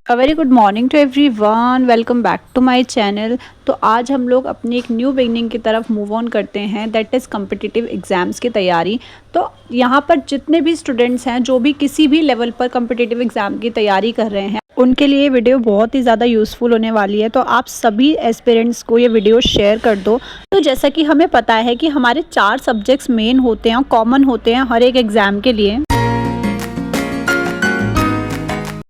A very good morning to everyone, welcome back to my channel. तो आज हम लोग अपनी एक न्यू बिगनिंग की तरफ मूव ऑन करते हैं, दैट इज़ कम्पिटिटिव एग्ज़ाम्स की तैयारी। तो यहाँ पर जितने भी स्टूडेंट्स हैं जो भी किसी भी लेवल पर कम्पिटिटिव एग्ज़ाम की तैयारी कर रहे हैं, उनके लिए वीडियो बहुत ही ज़्यादा यूज़फुल होने वाली है। तो आप सभी एस्पिरेंट्स को ये वीडियो शेयर कर दो। तो जैसा कि हमें पता है कि हमारे 4 सब्जेक्ट्स मेन होते हैं, कॉमन होते हैं हर एक एग्ज़ाम के लिए।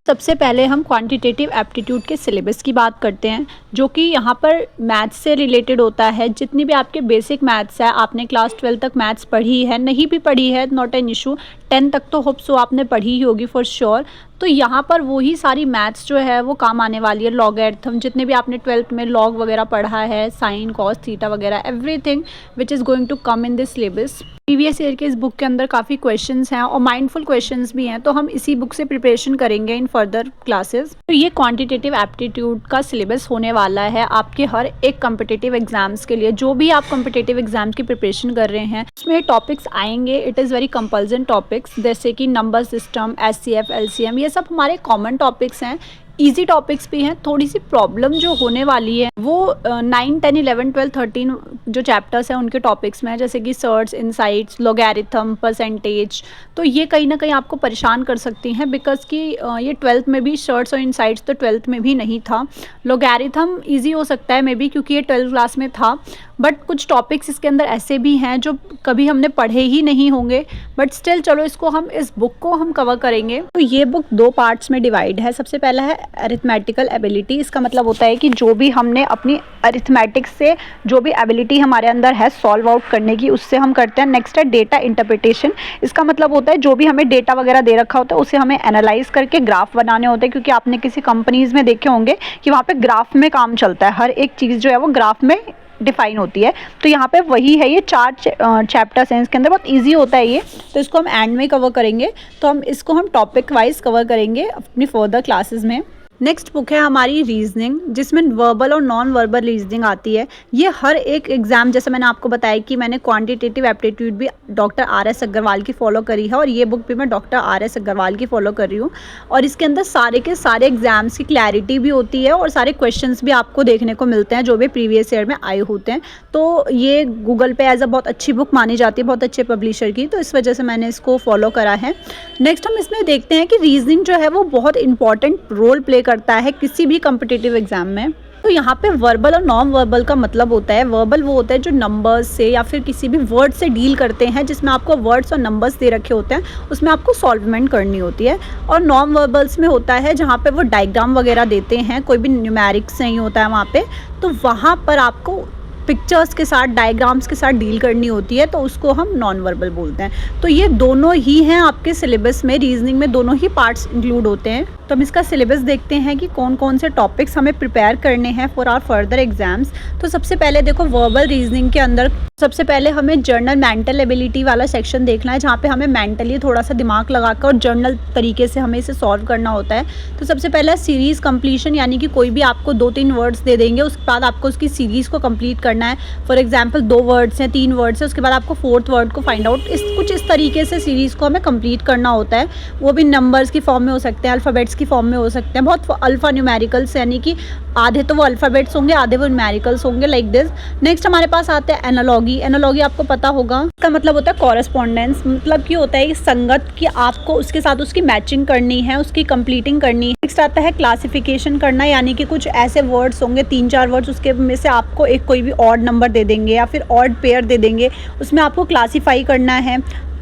सबसे पहले हम क्वांटिटेटिव एप्टीट्यूड के सिलेबस की बात करते हैं, जो कि यहाँ पर मैथ्स से रिलेटेड होता है। जितनी भी आपके बेसिक मैथ्स है, आपने क्लास 12 तक मैथ्स पढ़ी है, नहीं भी पढ़ी है नॉट एन इशू, 10 तक तो होप सो आपने पढ़ी ही होगी फॉर श्योर। तो यहाँ पर वही सारी मैथ्स जो है वो काम आने वाली है। लॉगरिथम, जितने भी आपने 12th में लॉग वगैरह पढ़ा है, साइन कॉस थीटा वगैरह, everything which is going to come in this syllabus. Previous year के इस बुक के अंदर काफ़ी क्वेश्चंस हैं और माइंडफुल क्वेश्चंस भी हैं, तो हम इसी बुक से प्रिपरेशन करेंगे इन फर्दर क्लासेस। तो ये क्वांटिटेटिव एप्टीट्यूड का सिलेबस होने वाला है आपके हर एक कम्पिटिटिव एग्जाम्स के लिए। जो भी आप कम्पिटिटिव एग्जाम्स की प्रिपरेशन कर रहे हैं उसमें टॉपिक्स आएंगे, it is very compulsion topics, जैसे कि नंबर सिस्टम, एचसीएफ, एलसीएम, ये सब हमारे कॉमन टॉपिक्स हैं। इजी टॉपिक्स भी हैं। थोड़ी सी प्रॉब्लम जो होने वाली है वो 9, 10, 11, 12, 13 जो चैप्टर्स हैं उनके टॉपिक्स में है, जैसे कि सर्च, इनसाइट्स, लॉगरिथम, परसेंटेज। तो ये कहीं ना कहीं आपको परेशान कर सकती हैं, बिकॉज कि ये 12th में भी सर्च और इनसाइट्स तो 12th में भी नहीं था। लॉगरिथम ईजी हो सकता है मे बी, क्योंकि ये 12th क्लास में था, बट कुछ टॉपिक्स इसके अंदर ऐसे भी हैं जो कभी हमने पढ़े ही नहीं होंगे, बट स्टिल चलो इसको हम इस बुक को हम कवर करेंगे। तो ये बुक 2 पार्ट्स में डिवाइड है। सबसे पहला है अरिथमेटिकल एबिलिटी। इसका मतलब होता है कि जो भी हमने अपनी अरिथमेटिक्स से जो भी एबिलिटी हमारे अंदर है सॉल्व आउट करने की, उससे हम करते हैं। नेक्स्ट है डेटा इंटरप्रिटेशन। इसका मतलब होता है जो भी हमें डेटा वगैरह दे रखा होता है उसे हमें एनालाइज करके ग्राफ बनाने होते हैं, क्योंकि आपने किसी कंपनीज में देखे होंगे कि वहाँ पे ग्राफ में काम चलता है, हर एक चीज़ जो है वो ग्राफ में डिफाइन होती है। तो यहाँ पे वही है, ये 4 चैप्टर्स हैं इसके अंदर, बहुत इजी होता है ये। तो इसको हम एंड में कवर करेंगे, तो इसको हम टॉपिक वाइज कवर करेंगे अपनी फर्दर क्लासेस में। नेक्स्ट बुक है हमारी रीजनिंग, जिसमें वर्बल और नॉन वर्बल रीजनिंग आती है। ये हर एक एग्जाम, जैसे मैंने आपको बताया कि मैंने क्वांटिटेटिव एप्टीट्यूड भी डॉक्टर आर.एस. अग्रवाल की फॉलो करी है, और ये बुक भी मैं डॉक्टर आर.एस. अग्रवाल की फॉलो कर रही हूँ। और इसके अंदर सारे के सारे एग्जाम्स की क्लैरिटी भी होती है और सारे क्वेश्चंस भी आपको देखने को मिलते हैं जो भी प्रीवियस ईयर में आए होते हैं। तो ये गूगल पे एज अ बहुत अच्छी बुक मानी जाती है, बहुत अच्छे पब्लिशर की, तो इस वजह से मैंने इसको फॉलो करा है। नेक्स्ट हम इसमें देखते हैं कि रीजनिंग जो है वो बहुत इंपॉर्टेंट रोल प्ले करता है किसी भी कम्पिटिटिव एग्जाम में। तो यहाँ पे वर्बल और नॉन वर्बल का मतलब होता है, वर्बल वो होता है जो नंबर्स से या फिर किसी भी वर्ड से डील करते हैं, जिसमें आपको वर्ड्स और नंबर्स दे रखे होते हैं, उसमें आपको सॉल्वमेंट करनी होती है। और नॉन वर्बल्स में होता है जहाँ पे वो डायग्राम वगैरह देते हैं, कोई भी न्यूमेरिक्स नहीं होता है वहाँ पे, तो वहाँ पर आपको पिक्चर्स के साथ, डायग्राम्स के साथ डील करनी होती है, तो उसको हम नॉन वर्बल बोलते हैं। तो ये दोनों ही हैं आपके सिलेबस में, रीजनिंग में दोनों ही पार्ट्स इंक्लूड होते हैं। तो हम इसका सिलेबस देखते हैं कि कौन कौन से टॉपिक्स हमें प्रिपेयर करने हैं फॉर आवर फर्दर एग्जाम्स। तो सबसे पहले देखो, वर्बल रीजनिंग के अंदर सबसे पहले हमें जर्नल मेंटल एबिलिटी वाला सेक्शन देखना है, जहाँ पे हमें मेंटली थोड़ा सा दिमाग लगाकर और जर्नल तरीके से हमें इसे सॉल्व करना होता है। तो सबसे पहले सीरीज़ कंप्लीशन, यानी कि कोई भी आपको 2-3 वर्ड्स दे देंगे, उसके बाद आपको उसकी सीरीज़ को कंप्लीट करना है। फॉर एग्जाम्पल 2 वर्ड्स हैं, 3 वर्ड्स हैं, उसके बाद आपको 4th वर्ड को फाइंड आउट, कुछ इस तरीके से सीरीज़ को हमें कंप्लीट करना होता है। वो भी नंबर्स की फॉर्म में हो सकते हैं, अल्फ़ाबेट्स की फॉर्म में हो सकते हैं, बहुत अल्फ़ा न्यूमेरिकल्स, यानी कि आधे तो वो अल्फ़ाबेट्स होंगे, आधे वो न्यूमेरिकल्स होंगे, लाइक दिस। नेक्स्ट हमारे पास आते हैं एनालॉगी। एनालॉगी आपको पता होगा, इसका मतलब होता है कॉरेस्पॉन्डेंस। मतलब कि होता है संगत, कि आपको उसके साथ उसकी मैचिंग करनी है, उसकी कंप्लीटिंग करनी है। नेक्स्ट आता है क्लासिफिकेशन करना, यानी कि कुछ ऐसे वर्ड्स होंगे, 3-4 वर्ड्स, उसके में से आपको एक कोई भी ऑड नंबर दे देंगे या फिर ऑड पेयर दे देंगे, उसमें आपको क्लासीफाई करना है।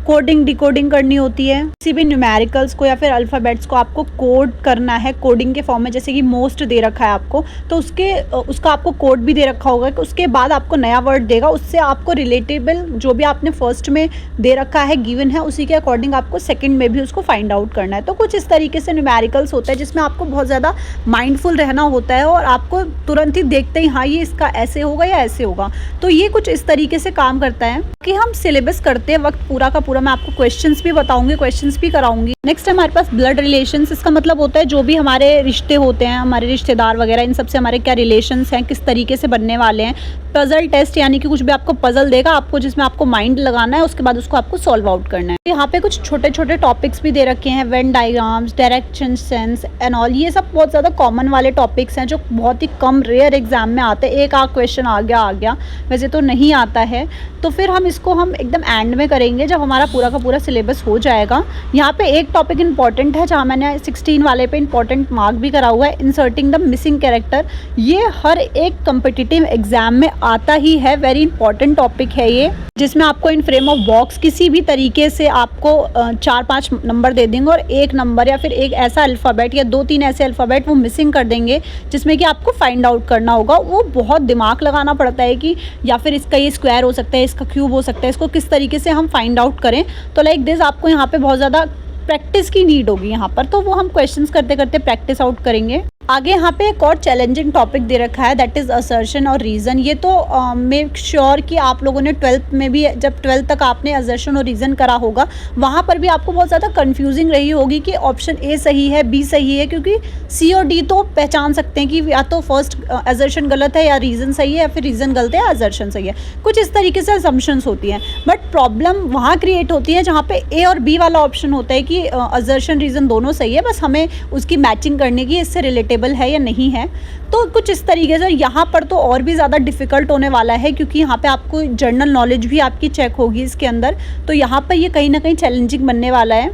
कोडिंग डिकोडिंग करनी होती है, किसी भी न्यूमेरिकल्स को या फिर अल्फ़ाबेट्स को आपको कोड करना है कोडिंग के फॉर्म में। जैसे कि मोस्ट दे रखा है आपको, तो उसका आपको कोड भी दे रखा होगा कि उसके बाद आपको नया वर्ड देगा, उससे आपको रिलेटेबल जो भी आपने फर्स्ट में दे रखा है, गिवन है, उसी के अकॉर्डिंग आपको सेकंड में भी उसको फाइंड आउट करना है। तो कुछ इस तरीके से न्यूमेरिकल्स होता है जिसमें आपको बहुत ज़्यादा माइंडफुल रहना होता है, और आपको तुरंत ही देखते ही हाँ ये इसका ऐसे होगा या ऐसे होगा। तो ये कुछ इस तरीके से काम करता है कि हम सिलेबस करते वक्त पूरा का पूरा मैं आपको क्वेश्चंस भी बताऊंगी, क्वेश्चंस भी कराऊंगी। नेक्स्ट हमारे पास ब्लड रिलेशंस, इसका मतलब होता है जो भी हमारे रिश्ते होते हैं, हमारे रिश्तेदार वगैरह, इन सबसे हमारे क्या रिलेशंस हैं, किस तरीके से बनने वाले हैं। पजल टेस्ट यानी कि कुछ भी आपको पजल देगा आपको, जिसमें आपको माइंड लगाना है, उसके बाद उसको आपको सॉल्व आउट करना है। यहाँ पे कुछ छोटे छोटे टॉपिक्स भी दे रखे हैं, Venn diagrams, direction sense and all. ये सब बहुत ज़्यादा कॉमन वाले टॉपिक्स हैं जो बहुत ही कम रेयर एग्जाम में आते हैं। एक आध क्वेश्चन आ गया, वैसे तो नहीं आता है। तो फिर हम इसको एकदम एंड में करेंगे जब हमारा पूरा का पूरा सिलेबस हो जाएगा। यहाँ पे एक टॉपिक इंपॉर्टेंट है जहाँ मैंने 16 वाले पे इंपॉर्टेंट मार्क भी करा हुआ है, इंसर्टिंग द मिसिंग कैरेक्टर। ये हर एक कम्पिटिटिव एग्जाम में आता ही है, वेरी इंपॉर्टेंट टॉपिक है ये, जिसमें आपको इन फ्रेम ऑफ बॉक्स किसी भी तरीके से आपको 4-5 नंबर दे देंगे और एक नंबर या फिर एक ऐसा अल्फ़ाबेट या 2-3 ऐसे अल्फ़ाबेट वो मिसिंग कर देंगे, जिसमें कि आपको फाइंड आउट करना होगा। वो बहुत दिमाग लगाना पड़ता है कि या फिर इसका ये स्क्वायर हो सकता है, इसका क्यूब हो सकता है, इसको किस तरीके से हम फाइंड आउट करें। तो लाइक दिस आपको यहाँ पे बहुत ज़्यादा प्रैक्टिस की नीड होगी यहाँ पर, तो वो हम क्वेश्चंस करते करते प्रैक्टिस आउट करेंगे। आगे यहाँ पे एक और चैलेंजिंग टॉपिक दे रखा है, दैट इज़ असर्शन और रीज़न। ये तो मेक श्योर कि आप लोगों ने 12th में भी, जब 12th तक आपने असर्शन और रीज़न करा होगा, वहाँ पर भी आपको बहुत ज़्यादा कंफ्यूजिंग रही होगी कि ऑप्शन ए सही है, बी सही है, क्योंकि सी और डी तो पहचान सकते हैं कि या तो फर्स्ट असर्शन गलत है या रीज़न सही है, या फिर रीज़न गलत है या असर्शन सही है। कुछ इस तरीके से असम्पशंस होती हैं, बट प्रॉब्लम वहाँ क्रिएट होती है जहाँ पे ए और बी वाला ऑप्शन होता है कि असर्शन रीज़न दोनों सही है, बस हमें उसकी मैचिंग करने की, इससे रिलेटेबल है या नहीं है। तो कुछ इस तरीके से यहाँ पर तो और भी ज़्यादा डिफ़िकल्ट होने वाला है, क्योंकि यहाँ पे आपको जनरल नॉलेज भी आपकी चेक होगी इसके अंदर। तो यहाँ पर ये कहीं ना कहीं चैलेंजिंग बनने वाला है।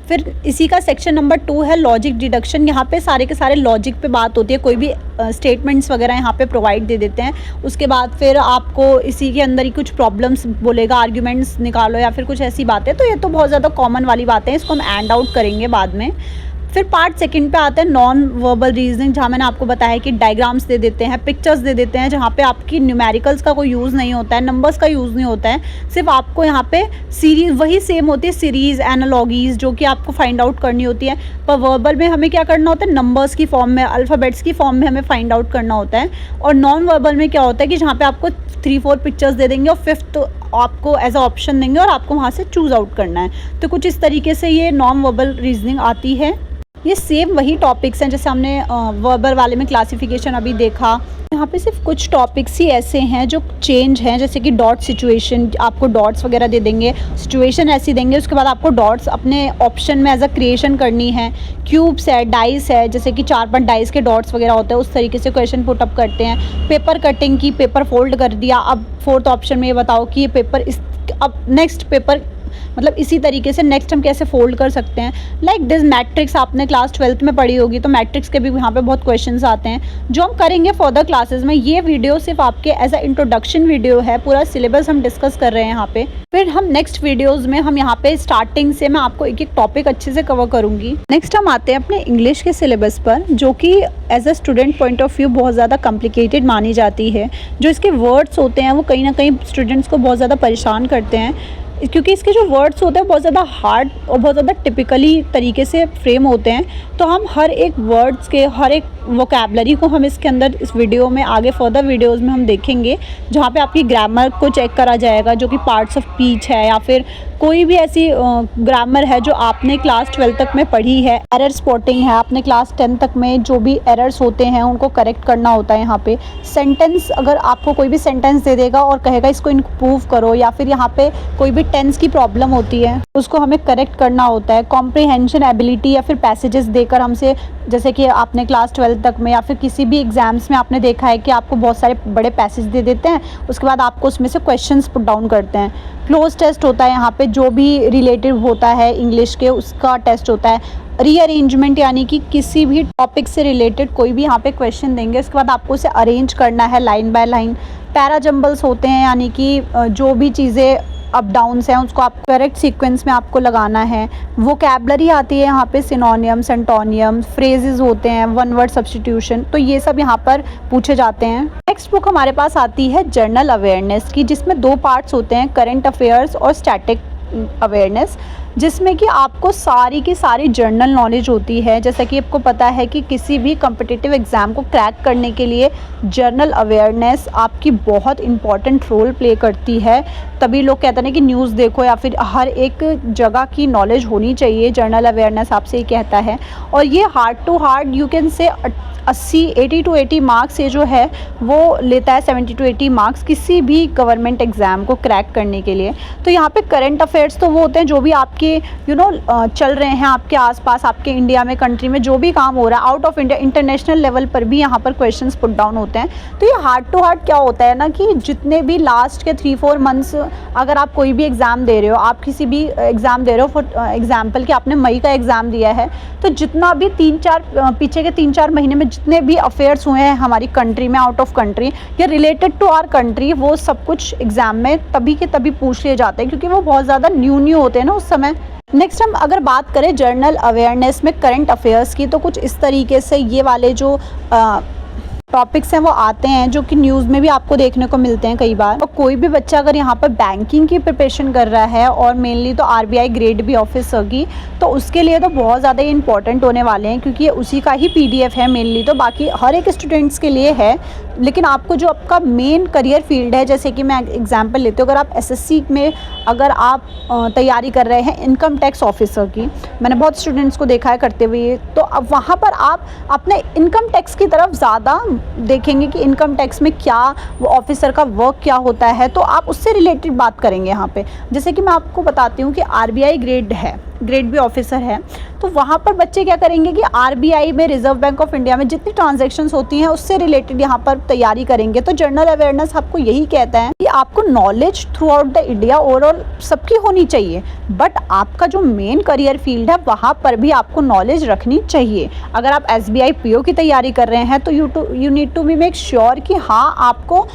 फिर इसी का सेक्शन नंबर 2 है लॉजिक डिडक्शन। यहाँ पे सारे के सारे लॉजिक पे बात होती है, कोई भी स्टेटमेंट्स वगैरह यहाँ पे प्रोवाइड दे देते हैं। उसके बाद फिर आपको इसी के अंदर ही कुछ प्रॉब्लम्स बोलेगा, आर्ग्यूमेंट्स निकालो या फिर कुछ ऐसी बातें। तो ये तो बहुत ज़्यादा कॉमन वाली बातें हैं, इसको हम एंड आउट करेंगे बाद में। फिर पार्ट सेकंड पे आता है नॉन वर्बल रीजनिंग, जहाँ मैंने आपको बताया कि डायग्राम्स दे देते हैं, पिक्चर्स दे देते हैं, जहाँ पे आपकी न्यूमेरिकल्स का कोई यूज़ नहीं होता है, नंबर्स का यूज़ नहीं होता है। सिर्फ आपको यहाँ पे सीरीज़ वही सेम होती है, सीरीज़ एनालॉगीज़, जो कि आपको फाइंड आउट करनी होती है। पर वर्बल में हमें क्या करना होता है, नंबर्स की फॉर्म में, अल्फ़ाबेट्स की फॉर्म में हमें फाइंड आउट करना होता है। और नॉन वर्बल में क्या होता है कि जहाँ पे आपको 3-4 पिक्चर्स दे देंगे और 5th आपको एज अ ऑप्शन देंगे और आपको वहाँ से चूज़ आउट करना है। तो कुछ इस तरीके से ये नॉन वर्बल रीजनिंग आती है। ये सेम वही टॉपिक्स हैं जैसे हमने वर्बल वाले में क्लासिफिकेशन अभी देखा। यहाँ पे सिर्फ कुछ टॉपिक्स ही ऐसे हैं जो चेंज हैं, जैसे कि डॉट सिचुएशन, आपको डॉट्स वगैरह दे देंगे, सिचुएशन ऐसी देंगे, उसके बाद आपको डॉट्स अपने ऑप्शन में एज अ क्रिएशन करनी है। क्यूब्स है, डाइस है, जैसे कि 4-5 डाइस के डॉट्स वगैरह होते हैं, उस तरीके से क्वेश्चन पुटअप करते हैं। पेपर कटिंग की, पेपर फोल्ड कर दिया, अब 4th ऑप्शन में ये बताओ कि ये पेपर अब नेक्स्ट पेपर मतलब इसी तरीके से नेक्स्ट हम कैसे फोल्ड कर सकते हैं। लाइक दिस मैट्रिक्स आपने क्लास 12th में पढ़ी होगी, तो मैट्रिक्स के भी यहाँ पे बहुत क्वेश्चंस आते हैं जो हम करेंगे फर्दर क्लासेस में। ये वीडियो सिर्फ आपके एज अ इंट्रोडक्शन वीडियो है, पूरा सिलेबस हम डिस्कस कर रहे हैं यहाँ पे। फिर हम नेक्स्ट वीडियोज़ में हम यहाँ पे स्टार्टिंग से मैं आपको एक एक टॉपिक अच्छे से कवर करूँगी। नेक्स्ट हम आते हैं अपने इंग्लिश के सिलेबस पर, जो कि as a student point of view बहुत ज़्यादा कॉम्प्लिकेटेड मानी जाती है। जो इसके वर्ड्स होते हैं वो कहीं ना कहीं स्टूडेंट्स को बहुत ज़्यादा परेशान करते हैं, क्योंकि इसके जो वर्ड्स होते हैं बहुत ज़्यादा हार्ड और बहुत ज़्यादा टिपिकली तरीके से फ्रेम होते हैं। तो हम हर एक वर्ड्स के, हर एक वोकैबलरी को हम इसके अंदर इस वीडियो में, आगे फर्दर वीडियोस में हम देखेंगे, जहाँ पे आपकी ग्रामर को चेक करा जाएगा, जो कि पार्ट्स ऑफ स्पीच है या फिर कोई भी ऐसी ग्रामर है जो आपने क्लास 12 तक में पढ़ी है। एरर स्पॉटिंग है, आपने क्लास 10 तक में जो भी एरर्स होते हैं उनको करेक्ट करना होता है। यहाँ पे सेंटेंस, अगर आपको कोई भी सेंटेंस दे देगा और कहेगा इसको इम्प्रूव करो, या फिर यहाँ पे कोई भी टेंस की प्रॉब्लम होती है उसको हमें करेक्ट करना होता है। कॉम्प्रिहेंशन एबिलिटी या फिर पैसेजेस देकर हमसे, जैसे कि आपने क्लास 12 तक में या फिर किसी भी एग्जाम्स में आपने देखा है कि आपको बहुत सारे बड़े पैसेज दे देते हैं, उसके बाद आपको उसमें से क्वेश्चंस पुट डाउन करते हैं। क्लोज टेस्ट होता है, यहाँ पे जो भी रिलेटेड होता है इंग्लिश के उसका टेस्ट होता है। रीअरेंजमेंट यानी कि किसी भी टॉपिक से रिलेटेड कोई भी यहाँ पे क्वेश्चन देंगे, उसके बाद आपको उसे अरेंज करना है लाइन बाय लाइन। पैराजम्बल्स होते हैं, यानी कि जो भी चीज़ें अप डाउन्स हैं उसको आप करेक्ट सीक्वेंस में आपको लगाना है। वोकैबलरी आती है यहाँ पे, सिनोनियम्स, एंटोनियम्स, फ्रेजेस होते हैं, वन वर्ड सब्स्टिट्यूशन, तो ये सब यहाँ पर पूछे जाते हैं। नेक्स्ट बुक हमारे पास आती है जनरल अवेयरनेस की, जिसमें 2 पार्ट्स होते हैं, करंट अफेयर्स और स्टैटिक अवेयरनेस। जिसमें कि आपको सारी की सारी जर्नल नॉलेज होती है। जैसा कि आपको पता है कि किसी भी कॉम्पिटिटिव एग्ज़ाम को क्रैक करने के लिए जर्नल अवेयरनेस आपकी बहुत इम्पॉर्टेंट रोल प्ले करती है। तभी लोग कहते हैं ना कि न्यूज़ देखो या फिर हर एक जगह की नॉलेज होनी चाहिए, जर्नल अवेयरनेस आपसे ही कहता है। और ये hard to hard you can say 80 to 80 marks ये जो है वो लेता है, 70 टू 80 मार्क्स किसी भी गवर्नमेंट एग्ज़ाम को क्रैक करने के लिए। तो यहाँ पे करंट अफेयर्स तो वो होते हैं जो भी आपके चल रहे हैं आपके आसपास, आपके इंडिया में, कंट्री में जो भी काम हो रहा है, out of India, international level पर भी यहाँ पर क्वेश्चंस पुट डाउन होते हैं। तो ये हार्ड टू हार्ड क्या होता है ना कि जितने भी लास्ट के 3-4 मंथ्स अगर आप कोई भी एग्ज़ाम दे रहे हो, आप किसी भी एग्ज़ाम दे रहे हो, फॉर एग्ज़ाम्पल कि आपने मई का एग्ज़ाम दिया है, तो जितना भी 3-4 पीछे के 3-4 महीने में जितने भी अफेयर्स हुए हैं हमारी कंट्री में, आउट ऑफ कंट्री या रिलेटेड टू आवर कंट्री, वो सब कुछ एग्ज़ाम में तभी के तभी पूछ लिए जाते हैं क्योंकि वो बहुत ज़्यादा न्यू होते हैं ना उस समय। नेक्स्ट हम अगर बात करें जर्नल अवेयरनेस में करंट अफेयर्स की, तो कुछ इस तरीके से ये वाले जो टॉपिक्स हैं वो आते हैं जो कि न्यूज़ में भी आपको देखने को मिलते हैं कई बार। और कोई भी बच्चा अगर यहाँ पर बैंकिंग की प्रिपरेशन कर रहा है और मेनली तो आरबीआई ग्रेड बी ऑफिसर की, तो उसके लिए तो बहुत ज़्यादा इंपॉर्टेंट होने वाले हैं क्योंकि ये उसी का ही पीडीएफ है मेनली, तो बाकी हर एक स्टूडेंट्स के लिए है। लेकिन आपको जो आपका मेन करियर फील्ड है, जैसे कि मैं एग्जाम्पल लेती हूँ, अगर आप एसएससी में अगर आप तैयारी कर रहे हैं इनकम टैक्स ऑफिसर की, मैंने बहुत स्टूडेंट्स को देखा है करते हुए, तो अब वहाँ पर आप अपने इनकम टैक्स की तरफ ज़्यादा देखेंगे कि इनकम टैक्स में क्या वो ऑफिसर का वर्क क्या होता है, तो आप उससे रिलेटेड बात करेंगे यहाँ पे। जैसे कि मैं आपको बताती हूँ कि आरबीआई ग्रेड बी ऑफिसर है, तो वहाँ पर बच्चे क्या करेंगे कि आरबीआई में, रिजर्व बैंक ऑफ इंडिया में जितनी ट्रांजैक्शंस होती हैं उससे रिलेटेड यहाँ पर तैयारी करेंगे। तो जर्नल अवेयरनेस आपको यही कहता है कि आपको knowledge through out the India overall सबकी होनी चाहिए, बट आपका जो मेन करियर फील्ड है वहाँ पर भी आपको नॉलेज रखनी चाहिए। अगर आप एसबीआई पीओ की तैयारी कर रहे हैं तो you need to be make sure कि हाँ आपको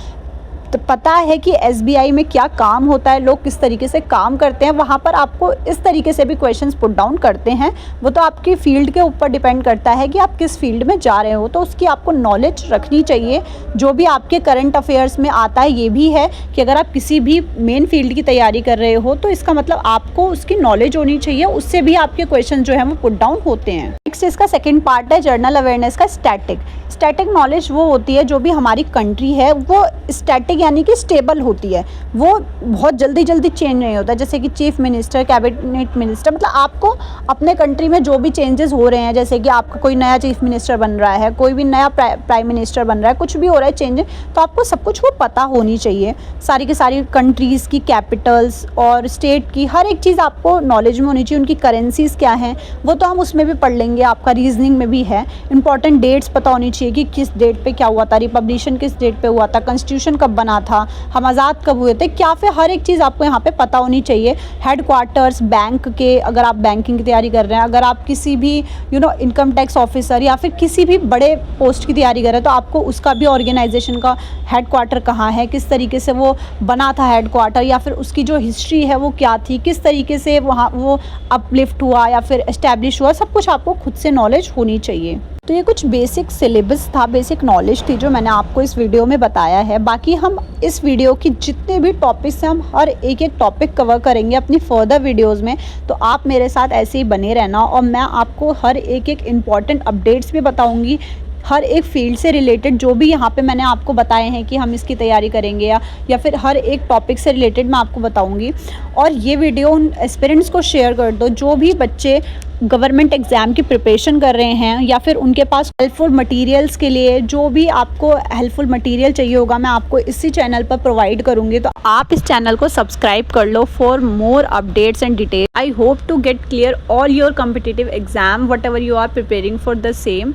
तो पता है कि एसबीआई में क्या काम होता है, लोग किस तरीके से काम करते हैं, वहाँ पर आपको इस तरीके से भी क्वेश्चंस पुट डाउन करते हैं। वो तो आपकी फील्ड के ऊपर डिपेंड करता है कि आप किस फील्ड में जा रहे हो, तो उसकी आपको नॉलेज रखनी चाहिए। जो भी आपके करंट अफेयर्स में आता है, ये भी है कि अगर आप किसी भी मेन फील्ड की तैयारी कर रहे हो तो इसका मतलब आपको उसकी नॉलेज होनी चाहिए, उससे भी आपके क्वेश्चन जो है वो पुट डाउन होते हैं। नेक्स्ट इसका सेकेंड पार्ट है जर्नल अवेयरनेस का स्टैटिक नॉलेज। वो होती है जो भी हमारी कंट्री है वो स्टैटिक यानी कि स्टेबल होती है, वो बहुत जल्दी चेंज नहीं होता। जैसे कि चीफ मिनिस्टर, कैबिनेट मिनिस्टर, मतलब आपको अपने कंट्री में जो भी चेंजेस हो रहे हैं, जैसे कि आपका कोई नया चीफ मिनिस्टर बन रहा है, कोई भी नया प्राइम मिनिस्टर बन रहा है, कुछ भी हो रहा है चेंज, तो आपको सब कुछ वो पता होनी चाहिए। सारी की सारी कंट्रीज़ की कैपिटल्स और स्टेट की हर एक चीज़ आपको नॉलेज में होनी चाहिए। उनकी करेंसीज क्या हैं वो तो हम उसमें भी पढ़ लेंगे, आपका रीजनिंग में भी है। इंपॉर्टेंट डेट्स पता होनी चाहिए कि किस डेट पे क्या हुआ था, रिपब्लिशन किस डेट पे हुआ था, कॉन्स्टिट्यूशन कब बना था, हम आज़ाद कब हुए थे, क्या फिर हर एक चीज़ आपको यहाँ पे पता होनी चाहिए। हेडक्वार्टर्स बैंक के, अगर आप बैंकिंग की तैयारी कर रहे हैं, अगर आप किसी भी इनकम टैक्स ऑफिसर या फिर किसी भी बड़े पोस्ट की तैयारी कर रहे हैं, तो आपको उसका भी ऑर्गेनाइजेशन का हेडक्वार्टर कहाँ है, किस तरीके से वो बना था हेडक्वार्टर, या फिर उसकी जो हिस्ट्री है वो क्या थी, किस तरीके से वहाँ वो अपलिफ्ट हुआ या फिर एस्टैब्लिश हुआ, सब कुछ आपको खुद से नॉलेज होनी चाहिए। तो ये कुछ बेसिक सिलेबस था, बेसिक नॉलेज थी जो मैंने आपको इस वीडियो में बताया है। बाकी हम इस वीडियो की जितने भी टॉपिक्स हैं, हम हर एक टॉपिक कवर करेंगे अपनी फर्दर वीडियोस में, तो आप मेरे साथ ऐसे ही बने रहना और मैं आपको हर एक इम्पॉर्टेंट अपडेट्स भी बताऊंगी, हर एक फील्ड से रिलेटेड जो भी यहाँ पे मैंने आपको बताए हैं कि हम इसकी तैयारी करेंगे या फिर हर एक टॉपिक से रिलेटेड मैं आपको बताऊंगी। और ये वीडियो उन एस्पिरेंट्स को शेयर कर दो जो भी बच्चे गवर्नमेंट एग्ज़ाम की प्रिपरेशन कर रहे हैं या फिर उनके पास हेल्पफुल मटेरियल्स के लिए जो भी आपको हेल्पफुल मटेरियल चाहिए होगा, मैं आपको इसी चैनल पर प्रोवाइड करूँगी। तो आप इस चैनल को सब्सक्राइब कर लो for more updates and detail. I hope to get clear all your competitive exam whatever you are preparing for the same.